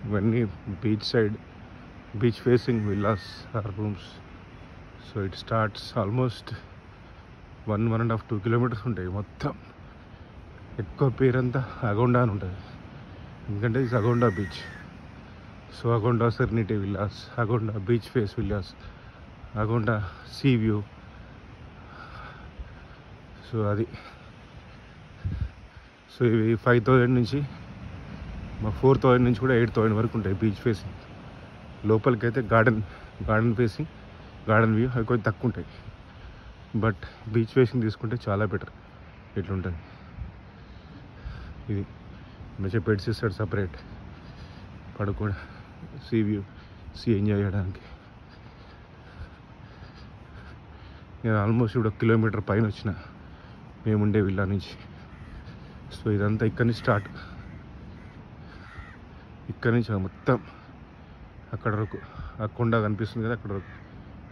ఇవన్నీ beach side, beach facing villas or rooms. So it starts almost 1.5 2 kilometres ఉంటాయి మొత్తం. ఎక్కువ పేరంతా అగౌండా అని ఉంటుంది, ఎందుకంటే ఇది Agonda beach. So Agonda serenity villas, Agonda beach face villas, Agonda sea view. So అది. సో ఇవి 5,000 నుంచి 4,000 నుంచి కూడా 8,000 వరకు ఉంటాయి బీచ్ ఫేసింగ్. లోపలికి అయితే గార్డెన్ ఫేసింగ్, గార్డెన్ వ్యూ అవి కొంచెం తక్కువ ఉంటాయి. బట్ బీచ్ ఫేసింగ్ తీసుకుంటే చాలా బెటర్. ఇట్లుంటుంది. ఇది మంచిగా బెడ్స్ ఇస్తాడు సపరేట్, పడుకోవడం, సీ వ్యూ, సీ ఎంజాయ్ చేయడానికి. నేను ఆల్మోస్ట్ ఇప్పుడు 1 కిలోమీటర్ పైన వచ్చిన మేముండే విల్లా నుంచి. సో ఇదంతా ఇక్కడి నుంచి స్టార్ట్, ఇక్కడి నుంచి మొత్తం అక్కడ వరకు, ఆ కొండ కనిపిస్తుంది కదా అక్కడ వరకు.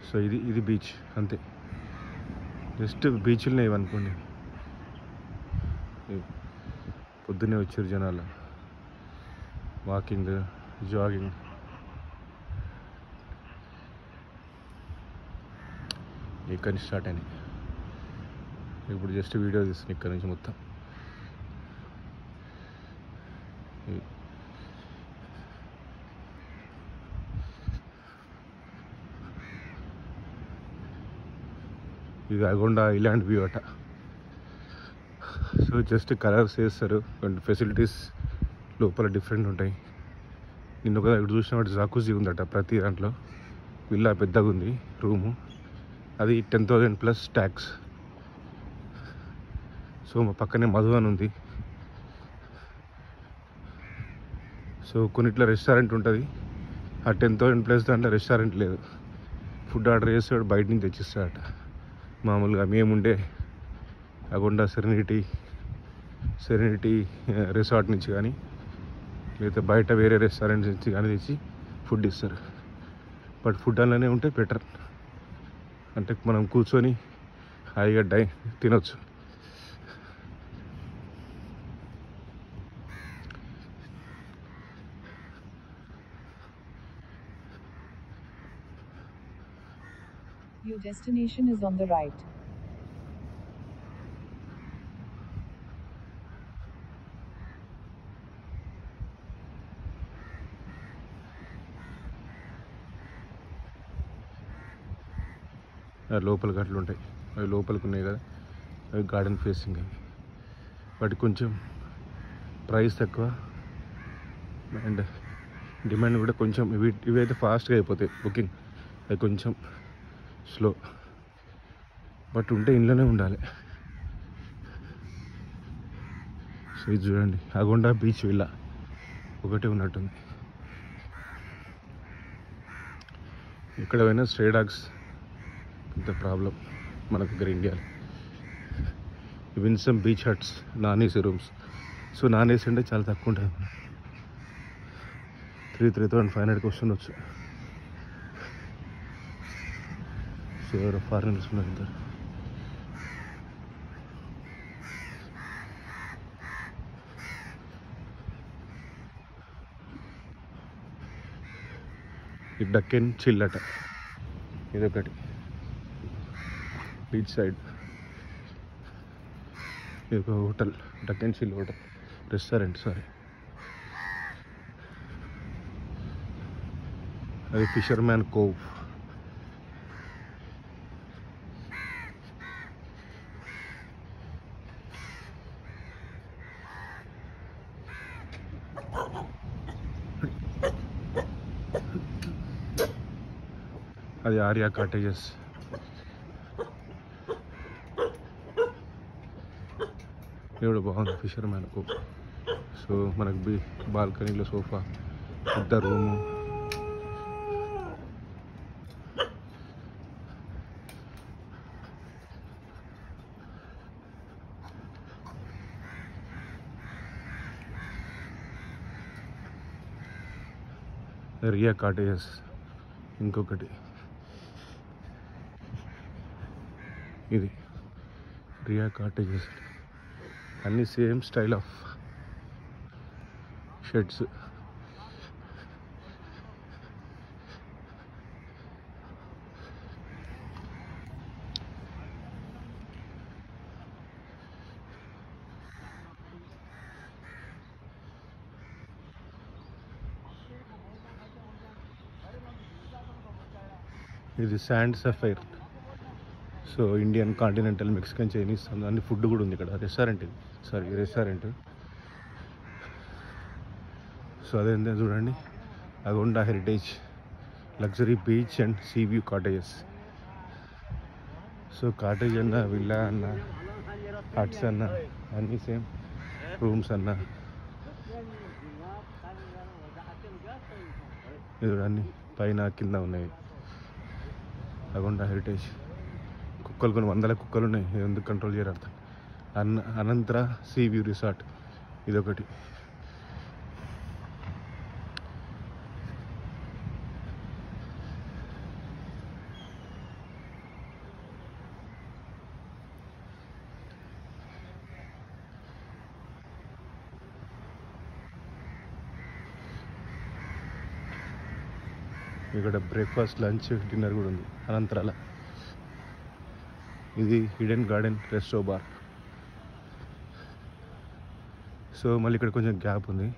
సో ఇది బీచ్ అంతే. జస్ట్ బీచ్లనే ఇవనుకోండి. పొద్దున్నే వచ్చారు జనాలు, వాకింగ్, జాగింగ్. ఇక్కడి నుంచి స్టార్ట్ అయినాయి. ఇప్పుడు జస్ట్ వీడియో తీస్తుంది ఇక్కడ నుంచి మొత్తం. ఇది అగౌండా ఐలాండ్ వ్యూ అట. సో జస్ట్ కలర్స్ వేస్తారు, కొన్ని ఫెసిలిటీస్ లోపల డిఫరెంట్ ఉంటాయి. నిన్న ఒక ఇక్కడ చూసిన వాటి జాకుజీ ఉందట ప్రతి దాంట్లో. విల్లా పెద్దగా ఉంది, రూము. అది 10,000 ప్లస్ ట్యాక్స్. సో మా పక్కనే మధు అని ఉంది. సో కొన్నిట్లో రెస్టారెంట్ ఉంటుంది, ఆ 10,000 ప్లస్ దాంట్లో రెస్టారెంట్ లేదు. ఫుడ్ ఆర్డర్ చేస్తాడు, బయట నుంచి తెచ్చిస్తాడట. మామూలుగా మేముండే అగౌండా సెరెనిటీ రిసార్ట్ నుంచి కానీ, లేకపోతే బయట వేరే రెస్టారెంట్స్ నుంచి కానీ తెచ్చి ఫుడ్ ఇస్తారు. బట్ ఫుడ్ అలానే ఉంటే బెటర్, అంటే మనం కూర్చొని హాయిగా తినొచ్చు. Your destination is on the right. లోపలికి అట్లా ఉంటాయి. అవి లోపలికి ఉన్నాయి కదా, అవి గార్డెన్ ఫేసింగ్. అవి వాటి కొంచెం ప్రైస్ తక్కువ అండ్ డిమాండ్ కూడా కొంచెం. ఇవైతే ఫాస్ట్గా అయిపోతాయి బుకింగ్, అవి కొంచెం స్లో. బట్ ఉంటే ఇంట్లోనే ఉండాలి. సో ఇది చూడండి, అగౌండా బీచ్ విల్లా ఒకటే ఉన్నట్టుంది. ఇక్కడ పోయినా స్ట్రే డాగ్స్ ఇంత ప్రాబ్లం మనకు దగ్గర ఇండియాలో. Even some beach huts, non AC rooms. So non AC అంటే చాలా తక్కువ ఉంటుంది. 3,500కి వస్తుండొచ్చు. సో ఎవరో ఫారినర్స్ ఉన్నారు ఇద్దరు. ఈ డకెన్ చిల్ అట, ఇదొకటి బీచ్ సైడ్. ఇది ఒక హోటల్, డకెన్ చిల్ హోటల్, రెస్టారెంట్ సారీ. అది ఫిషర్మ్యాన్ కోవ్. అది ఆర్యా కాటేజెస్. ఇది కూడా బాగుంది, ఫిషర్మ్యాన్ కోవ్. సో మనకు బాల్కనీలో సోఫా, పెద్ద రూము. రియా కాటేజెస్ ఇంకొకటి. ఇది రియా కాటేజెస్. అన్నీ సేమ్ స్టైల్ ఆఫ్ షెడ్స్. ఇది sand sapphire. So Indian, continental, Mexican, Chinese అన్ని ఫుడ్ కూడా ఉంది ఇక్కడ. రెస్టారెంట్ ఇది, సారీ రెస్టారెంట్. సో అదేంటే చూడండి, Agonda heritage luxury beach and sea view cottages. So cottage అన్న, విల్లా అన్న, హట్స్ అన్న అన్నీ సేమ్, రూమ్స్ అన్న ఇది అన్నీ పైన కింద ఉన్నాయి. అగొండా హెరిటేజ్. కుక్కలు కొన్ని వందల కుక్కలు ఉన్నాయి, ఎందుకు కంట్రోల్ చేయరు అర్థం. అనంతర సీ వ్యూ రిసార్ట్ ఇదొకటి. ఇక్కడ బ్రేక్ఫాస్ట్, లంచ్, డిన్నర్ కూడా ఉంది అనంతరాల. ఇది hidden garden resto bar. So మళ్ళీ ఇక్కడ కొంచెం గ్యాప్ ఉంది,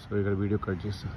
సో ఇక్కడ వీడియో కట్ చేస్తాను.